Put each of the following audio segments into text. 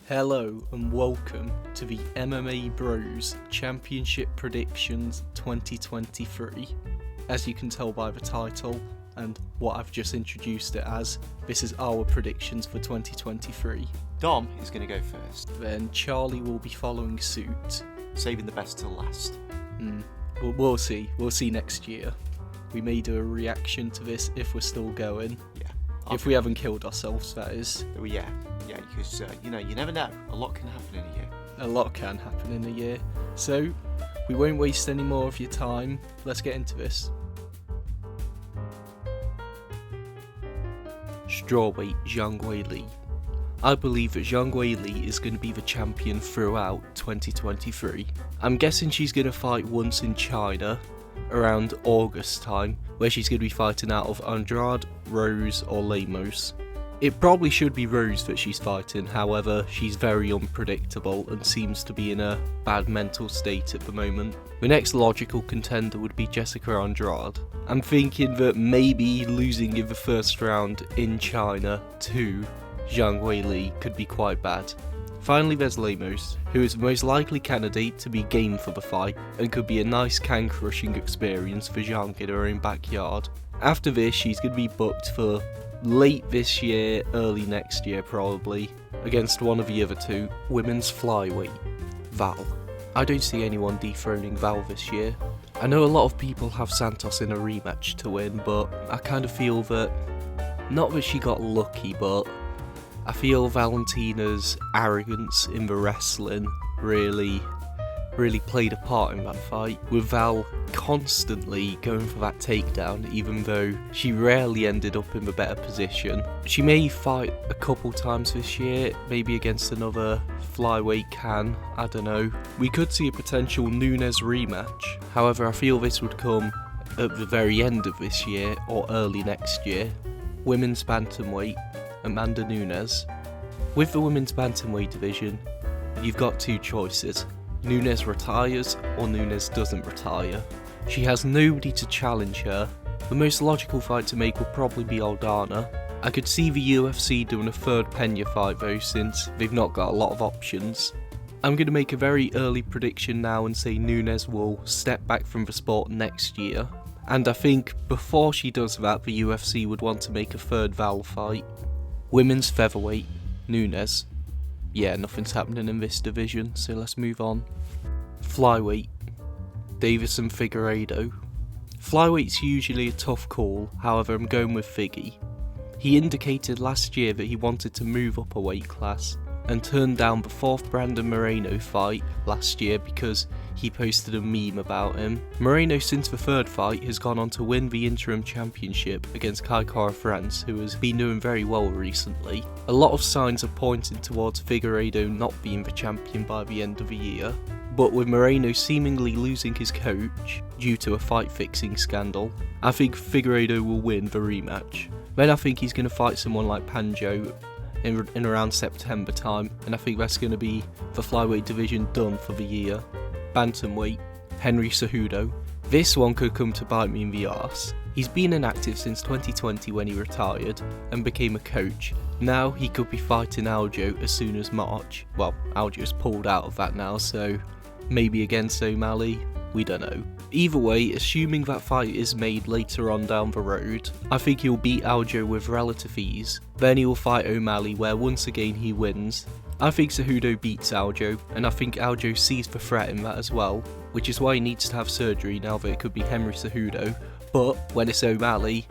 Hello and welcome to the MMA Bros Championship Predictions 2023. As you can tell by the title and what I've just introduced it as, this is our predictions for 2023. Dom is going to go first. Then Charlie will be following suit. Saving the best till last. We'll see. We'll see next year. We may do a reaction to this if we're still going. Yeah. If we haven't killed ourselves, that is. Yeah, because, you never know. A lot can happen in a year. A lot can happen in a year. So, we won't waste any more of your time. Let's get into this. Strawweight Zhang Weili. I believe that Zhang Weili is going to be the champion throughout 2023. I'm guessing she's going to fight once in China around August time, where she's going to be fighting out of Andrade, Rose or Lemos. It probably should be Rose that she's fighting, however she's very unpredictable and seems to be in a bad mental state at the moment. The next logical contender would be Jessica Andrade. I'm thinking that maybe losing in the first round in China to Zhang Weili could be quite bad. Finally there's Lemos, who is the most likely candidate to be game for the fight and could be a nice can-crushing experience for Zhang in her own backyard. After this she's going to be booked for late this year, early next year probably, against one of the other two, women's flyweight, Val. I don't see anyone dethroning Val this year. I know a lot of people have Santos in a rematch to win, but I kind of feel that, not that she got lucky, but I feel Valentina's arrogance in the wrestling really played a part in that fight, with Val constantly going for that takedown even though she rarely ended up in the better position. She may fight a couple times this year, maybe against another flyweight can, I don't know. We could see a potential Nunes rematch, however I feel this would come at the very end of this year or early next year. Women's Bantamweight, Amanda Nunes. With the women's Bantamweight division, you've got two choices. Nunes retires or Nunes doesn't retire. She has nobody to challenge her. The most logical fight to make would probably be Aldana. I could see the UFC doing a third Pena fight though, since they've not got a lot of options. I'm going to make a very early prediction now and say Nunes will step back from the sport next year. And I think before she does that, the UFC would want to make a third Val fight. Women's featherweight, Nunes. Yeah, nothing's happening in this division, so let's move on. Flyweight, Davison Figueiredo. Flyweight's usually a tough call, however I'm going with Figgy. He indicated last year that he wanted to move up a weight class, and turned down the 4th Brandon Moreno fight last year because he posted a meme about him. Moreno, since the 3rd fight, has gone on to win the interim championship against Kai Kara-France, who has been doing very well recently. A lot of signs are pointing towards Figueiredo not being the champion by the end of the year, but with Moreno seemingly losing his coach due to a fight fixing scandal, I think Figueiredo will win the rematch. Then I think he's going to fight someone like Panjo in around September time, and I think that's going to be the flyweight division done for the year. Bantamweight, Henry Cejudo. This one could come to bite me in the arse. He's been inactive since 2020 when he retired and became a coach. Now he could be fighting Aljo as soon as March. Well, Aljo's pulled out of that now, so maybe against O'Malley, we don't know. Either way, assuming that fight is made later on down the road, I think he'll beat Aljo with relative ease. Then he will fight O'Malley, where once again he wins. I think Cejudo beats Aljo, and I think Aljo sees the threat in that as well, which is why he needs to have surgery now that it could be Henry Cejudo. But when it's O'Malley,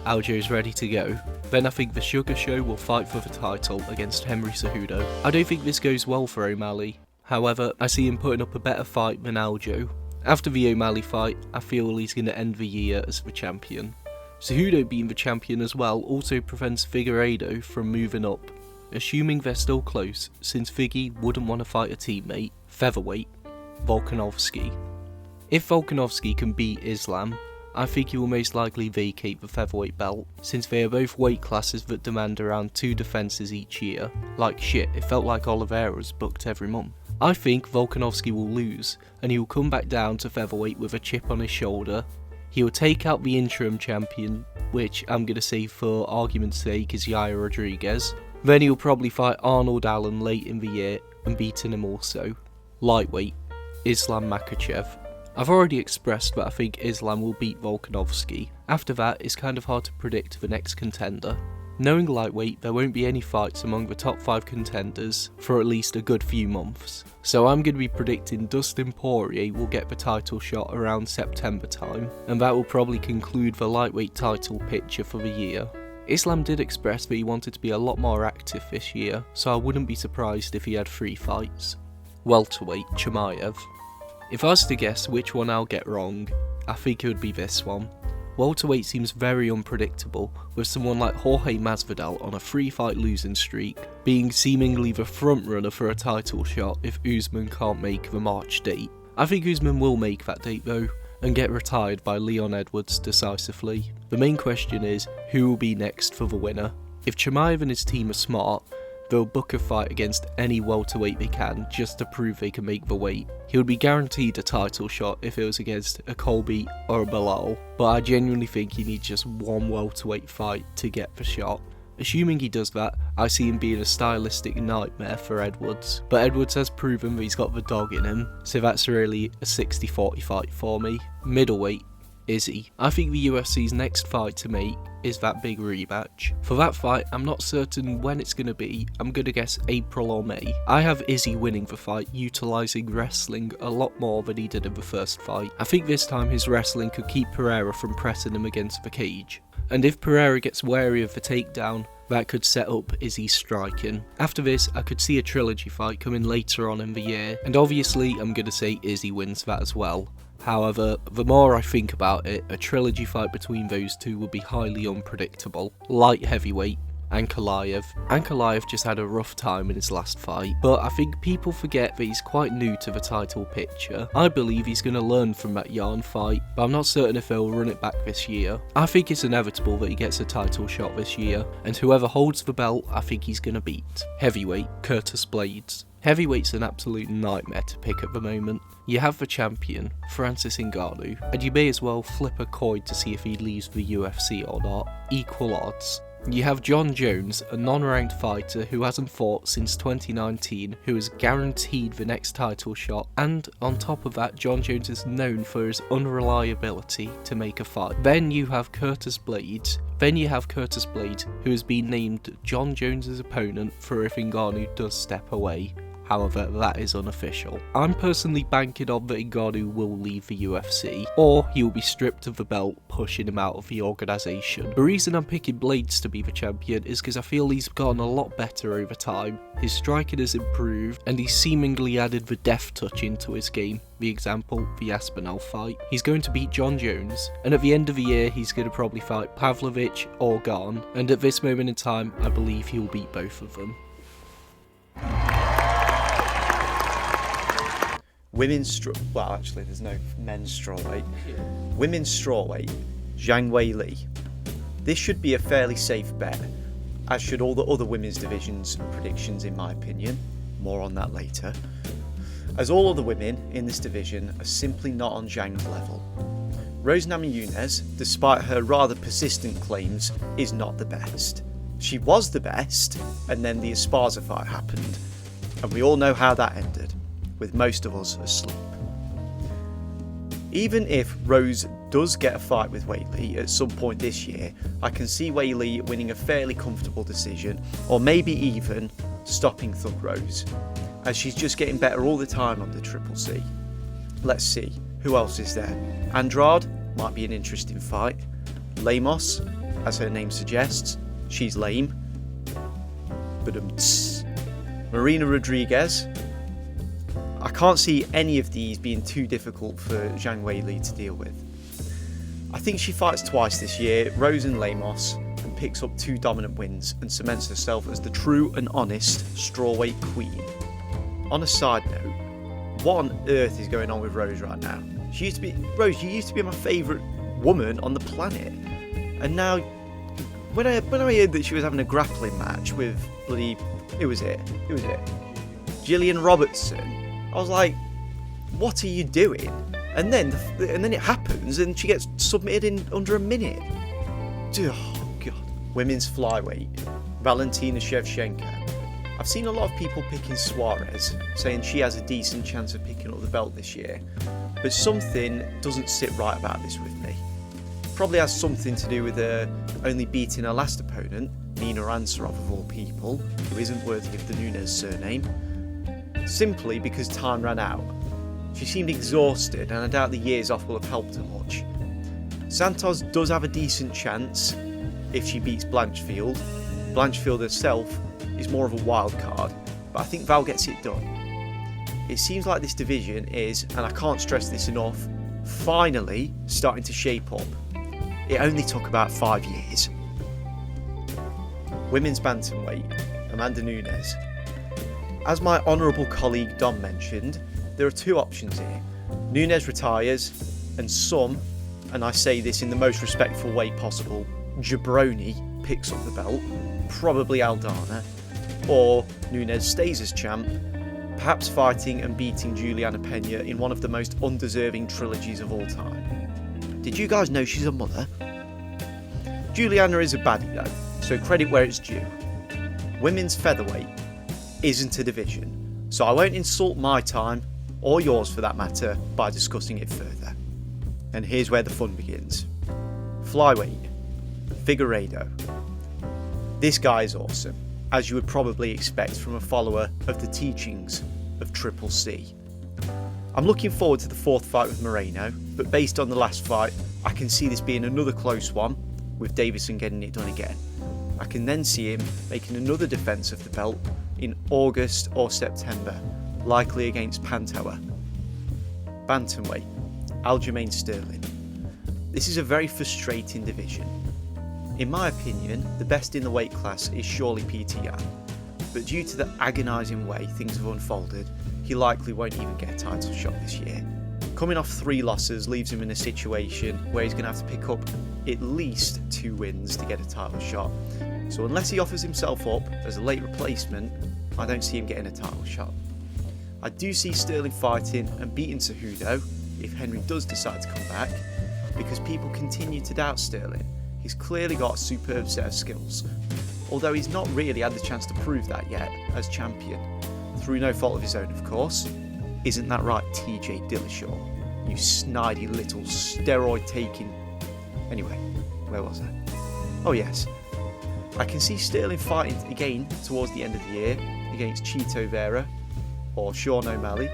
Aljo's ready to go. Then I think the Sugar Show will fight for the title against Henry Cejudo. I don't think this goes well for O'Malley, however I see him putting up a better fight than Aljo. After the O'Malley fight, I feel he's going to end the year as the champion. Cejudo being the champion as well also prevents Figueiredo from moving up, assuming they're still close, since Figgy wouldn't want to fight a teammate. Featherweight, Volkanovski. If Volkanovski can beat Islam, I think he will most likely vacate the featherweight belt, since they are both weight classes that demand around 2 defences each year. Like shit, it felt like Oliveira's booked every month. I think Volkanovski will lose, and he will come back down to featherweight with a chip on his shoulder. He will take out the interim champion, which I'm going to say for argument's sake is Yair Rodriguez. Then he'll probably fight Arnold Allen late in the year and beating him also. Lightweight, Islam Makhachev. I've already expressed that I think Islam will beat Volkanovski. After that, it's kind of hard to predict the next contender. Knowing lightweight, there won't be any fights among the top 5 contenders for at least a good few months. So I'm going to be predicting Dustin Poirier will get the title shot around September time, and that will probably conclude the lightweight title picture for the year. Islam did express that he wanted to be a lot more active this year, so I wouldn't be surprised if he had 3 fights. Welterweight, Chimaev. If I was to guess which one I'll get wrong, I think it would be this one. Welterweight seems very unpredictable, with someone like Jorge Masvidal on a 3-fight losing streak, being seemingly the frontrunner for a title shot if Usman can't make the March date. I think Usman will make that date though, and get retired by Leon Edwards decisively. The main question is, who will be next for the winner? If Chimaev and his team are smart, they'll book a fight against any welterweight they can just to prove they can make the weight. He would be guaranteed a title shot if it was against a Colby or a Bilal, but I genuinely think he needs just one welterweight fight to get the shot. Assuming he does that, I see him being a stylistic nightmare for Edwards, but Edwards has proven that he's got the dog in him, so that's really a 60-40 fight for me. Middleweight, Izzy. I think the UFC's next fight to make is that big rematch. For that fight, I'm not certain when it's going to be. I'm going to guess April or May. I have Izzy winning the fight, utilising wrestling a lot more than he did in the first fight. I think this time his wrestling could keep Pereira from pressing him against the cage. And if Pereira gets wary of the takedown, that could set up Izzy's striking. After this, I could see a trilogy fight coming later on in the year, and obviously I'm going to say Izzy wins that as well. However, the more I think about it, a trilogy fight between those two would be highly unpredictable. Light heavyweight, Ankalaev. Ankalaev just had a rough time in his last fight, but I think people forget that he's quite new to the title picture. I believe he's going to learn from that Yarn fight, but I'm not certain if he'll run it back this year. I think it's inevitable that he gets a title shot this year, and whoever holds the belt, I think he's going to beat. Heavyweight, Curtis Blades. Heavyweight's an absolute nightmare to pick at the moment. You have the champion, Francis Ngannou, and you may as well flip a coin to see if he leaves the UFC or not. Equal odds. You have Jon Jones, a non-ranked fighter who hasn't fought since 2019, who is guaranteed the next title shot, and on top of that, Jon Jones is known for his unreliability to make a fight. Then you have Curtis Blades, who has been named Jon Jones' opponent for if Ngannou does step away. However, that is unofficial. I'm personally banking on that Ngannou will leave the UFC, or he will be stripped of the belt, pushing him out of the organisation. The reason I'm picking Blades to be the champion is because I feel he's gotten a lot better over time. His striking has improved, and he's seemingly added the death touch into his game. The example, the Aspinall fight. He's going to beat Jon Jones, and at the end of the year he's going to probably fight Pavlovich or Gane, and at this moment in time I believe he'll beat both of them. Well, actually, there's no men's strawweight. Women's strawweight, Zhang Weili. This should be a fairly safe bet, as should all the other women's divisions predictions, in my opinion. More on that later. As all other women in this division are simply not on Zhang's level. Rose Namajunas, despite her rather persistent claims, is not the best. She was the best, and then the Esparza fight happened, and we all know how that ended, with most of us asleep. Even if Rose does get a fight with Weili at some point this year, I can see Weili winning a fairly comfortable decision, or maybe even stopping Thug Rose, as she's just getting better all the time on the Triple C. Let's see, who else is there? Andrade might be an interesting fight. Lemos, as her name suggests, she's lame. But Marina Rodriguez. I can't see any of these being too difficult for Zhang Weili to deal with. I think she fights twice this year, Rose and Lemos, and picks up 2 dominant wins and cements herself as the true and honest strawweight queen. On a side note, what on earth is going on with Rose right now? Rose, you used to be my favourite woman on the planet, and now when I heard that she was having a grappling match with bloody Gillian Robertson, I was like, what are you doing? And then it happens and she gets submitted in under a minute. Oh god. Women's flyweight, Valentina Shevchenko. I've seen a lot of people picking Suarez, saying she has a decent chance of picking up the belt this year, but something doesn't sit right about this with me. Probably has something to do with her only beating her last opponent, Nina Ansarov of all people, who isn't worthy of the Nunes surname, simply because time ran out. She seemed exhausted, and I doubt the years off will have helped her much. Santos does have a decent chance if she beats Blanchfield. Blanchfield herself is more of a wild card, but I think Val gets it done. It seems like this division is, and I can't stress this enough, finally starting to shape up. It only took about 5 years. Women's bantamweight, Amanda Nunes. As my honourable colleague Dom mentioned, there are two options here. Nunes retires, and some, and I say this in the most respectful way possible, jabroni picks up the belt, probably Aldana, or Nunes stays as champ, perhaps fighting and beating Juliana Pena in one of the most undeserving trilogies of all time. Did you guys know she's a mother? Juliana is a baddie though, so credit where it's due. Women's featherweight isn't a division, so I won't insult my time, or yours for that matter, by discussing it further. And here's where the fun begins. Flyweight, Figueiredo. This guy is awesome, as you would probably expect from a follower of the teachings of Triple C. I'm looking forward to the fourth fight with Moreno, but based on the last fight, I can see this being another close one, with Davison getting it done again. I can then see him making another defence of the belt in August or September, likely against Pantoja. Bantamweight, Aljamain Sterling. This is a very frustrating division. In my opinion, the best in the weight class is surely Peter Yan, but due to the agonising way things have unfolded, he likely won't even get a title shot this year. Coming off 3 losses leaves him in a situation where he's going to have to pick up at least 2 wins to get a title shot. So unless he offers himself up as a late replacement, I don't see him getting a title shot. I do see Sterling fighting and beating Cejudo if Henry does decide to come back, because people continue to doubt Sterling. He's clearly got a superb set of skills, although he's not really had the chance to prove that yet as champion, through no fault of his own of course. Isn't that right, TJ Dillashaw? You snidey little steroid-taking... Anyway, where was I? Oh yes, I can see Sterling fighting again towards the end of the year against Chito Vera or Sean O'Malley.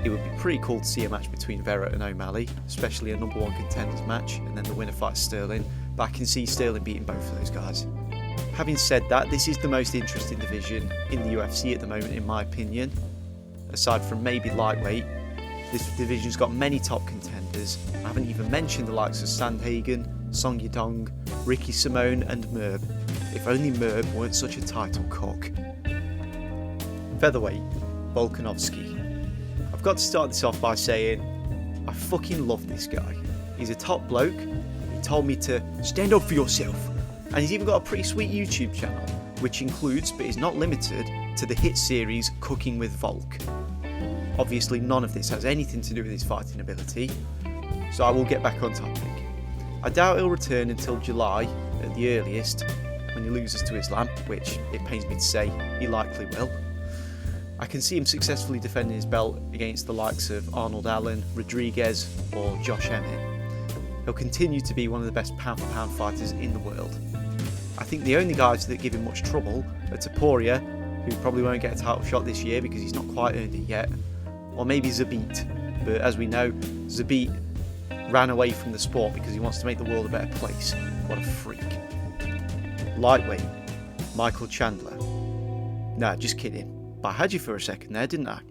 It would be pretty cool to see a match between Vera and O'Malley, especially a number 1 contenders match, and then the winner fights Sterling, but I can see Sterling beating both of those guys. Having said that, this is the most interesting division in the UFC at the moment in my opinion. Aside from maybe lightweight, this division's got many top contenders. I haven't even mentioned the likes of Sandhagen, Song Yadong, Ricky Simone and Merb. If only Merb weren't such a title cock. Featherweight, Volkanovski. I've got to start this off by saying, I fucking love this guy. He's a top bloke, he told me to stand up for yourself, and he's even got a pretty sweet YouTube channel, which includes, but is not limited, to the hit series Cooking with Volk. Obviously none of this has anything to do with his fighting ability, so I will get back on topic. I doubt he'll return until July at the earliest, when he loses to Islam, which it pains me to say he likely will. I can see him successfully defending his belt against the likes of Arnold Allen, Rodriguez or Josh Emmett. He'll continue to be one of the best pound-for-pound fighters in the world. I think the only guys that give him much trouble are Topuria, who probably won't get a title shot this year because he's not quite earned it yet, or maybe Zabit, but as we know, Zabit ran away from the sport because he wants to make the world a better place. What a freak. Lightweight, Michael Chandler. Nah, just kidding. But I had you for a second there, didn't I?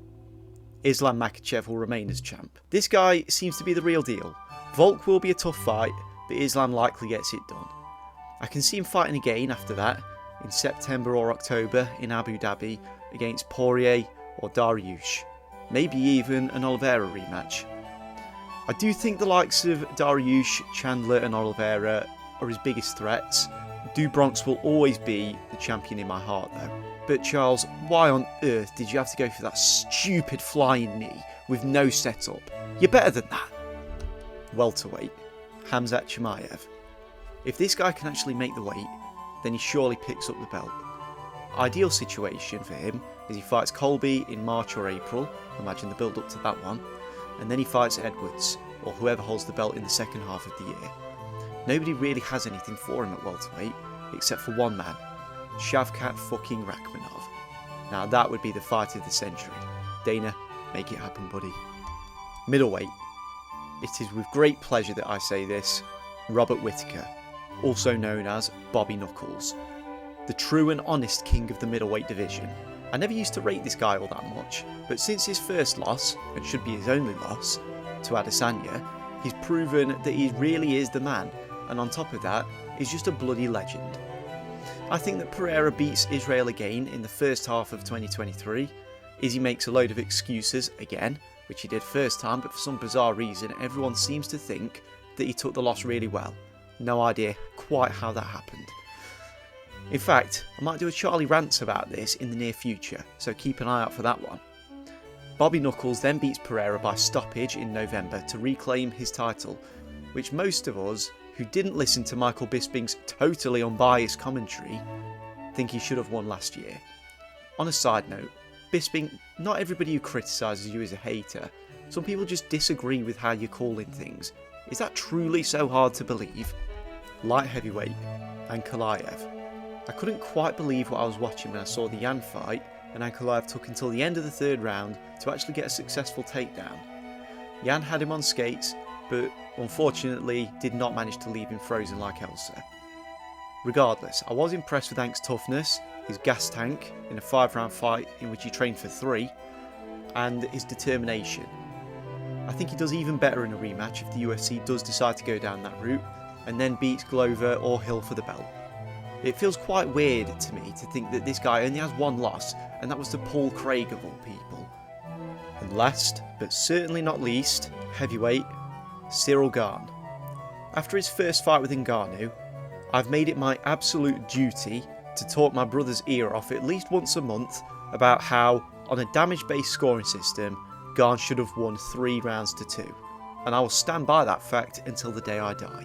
Islam Makhachev will remain as champ. This guy seems to be the real deal. Volk will be a tough fight, but Islam likely gets it done. I can see him fighting again after that, in September or October in Abu Dhabi, against Poirier or Dariush. Maybe even an Oliveira rematch. I do think the likes of Dariush, Chandler and Oliveira are his biggest threats. Du Bronx will always be the champion in my heart though. But Charles, why on earth did you have to go for that stupid flying knee with no setup? You're better than that. Welterweight, Khamzat Chimaev. If this guy can actually make the weight, then he surely picks up the belt. ideal situation for him is he fights Colby in March or April, imagine the build up to that one, and then he fights Edwards, or whoever holds the belt in the second half of the year. Nobody really has anything for him at welterweight, except for one man, Shavkat fucking Rakhmonov. Now that would be the fight of the century. Dana, make it happen, buddy. Middleweight. It is with great pleasure that I say this, Robert Whittaker, also known as Bobby Knuckles. The true and honest king of the middleweight division. I never used to rate this guy all that much, but since his first loss, and should be his only loss, to Adesanya, he's proven that he really is the man, and on top of that, he's just a bloody legend. I think that Pereira beats Israel again in the first half of 2023. Izzy makes a load of excuses again, which he did first time, but for some bizarre reason everyone seems to think that he took the loss really well. No idea quite how that happened. In fact, I might do a Charlie Rants about this in the near future, so keep an eye out for that one. Bobby Knuckles then beats Pereira by stoppage in November to reclaim his title, which most of us who didn't listen to Michael Bisping's totally unbiased commentary think he should have won last year. On a side note, Bisping, not everybody who criticises you is a hater. Some people just disagree with how you're calling things. Is that truly so hard to believe? Light heavyweight, Ankalaev. I couldn't quite believe what I was watching when I saw the Jan fight, and Ankalaev took until the end of the third round to actually get a successful takedown. Jan had him on skates, but unfortunately did not manage to leave him frozen like Elsa. Regardless, I was impressed with Ank's toughness, his gas tank in a 5-round fight in which he trained for 3, and his determination. I think he does even better in a rematch if the UFC does decide to go down that route, and then beats Glover or Hill for the belt. It feels quite weird to me to think that this guy only has one loss, and that was to Paul Craig of all people. And last, but certainly not least, heavyweight, Cyril Gane. After his first fight with Ngannou, I've made it my absolute duty to talk my brother's ear off at least once a month about how, on a damage-based scoring system, Gane should have won 3 rounds to 2, and I will stand by that fact until the day I die.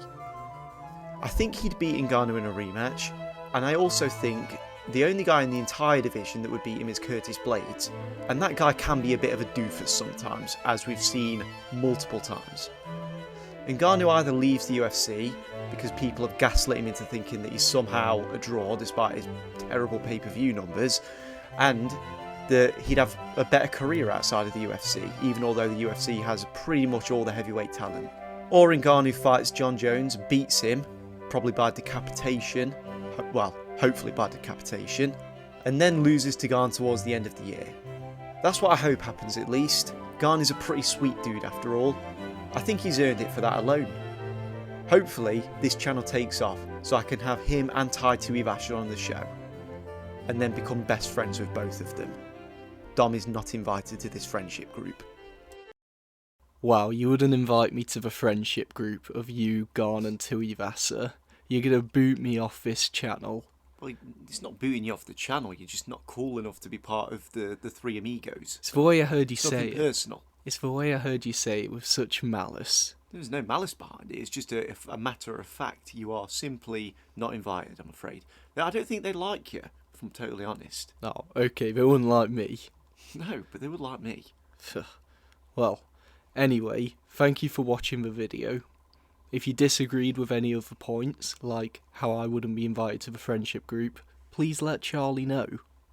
I think he'd beat Ngannou in a rematch, and I also think the only guy in the entire division that would beat him is Curtis Blades, and that guy can be a bit of a doofus sometimes, as we've seen multiple times. Ngannou either leaves the UFC because people have gaslit him into thinking that he's somehow a draw despite his terrible pay-per-view numbers, and that he'd have a better career outside of the UFC, even although the UFC has pretty much all the heavyweight talent. Or Ngannou fights Jon Jones, beats him, probably by decapitation, well, hopefully by decapitation, and then loses to Gane towards the end of the year. That's what I hope happens at least. Gane is a pretty sweet dude after all. I think he's earned it for that alone. Hopefully this channel takes off so I can have him and Tai Tuivasa on the show, and then become best friends with both of them. Dom is not invited to this friendship group. Wow, you wouldn't invite me to the friendship group of you, Gane and Tuivasa. You're gonna boot me off this channel. Well, it's not booting you off the channel, you're just not cool enough to be part of the Three Amigos. It's the way I heard you say it. Personal. It's the way I heard you say it with such malice. There's no malice behind it, it's just a matter of fact. You are simply not invited, I'm afraid. I don't think they like you, if I'm totally honest. Oh, okay, they wouldn't like me. No, but they would like me. Well, anyway, thank you for watching the video. If you disagreed with any of the points, like how I wouldn't be invited to the friendship group, please let Charlie know.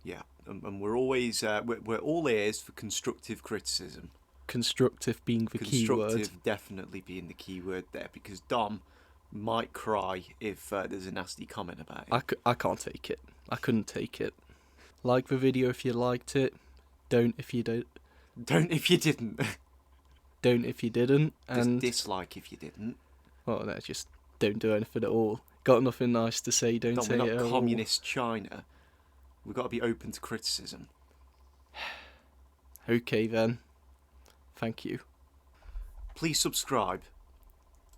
Yeah, and we're always we're all ears for constructive criticism. Constructive being the key word. Constructive definitely being the key word there, because Dom might cry if there's a nasty comment about it. I can't take it. I couldn't take it. Like the video if you liked it. Don't if you don't. Don't if you didn't. Don't if you didn't. And just dislike if you didn't. Well, no, just don't do anything at all. Got nothing nice to say, don't say it at all. We're not communist China. We've got to be open to criticism. Okay then. Thank you. Please subscribe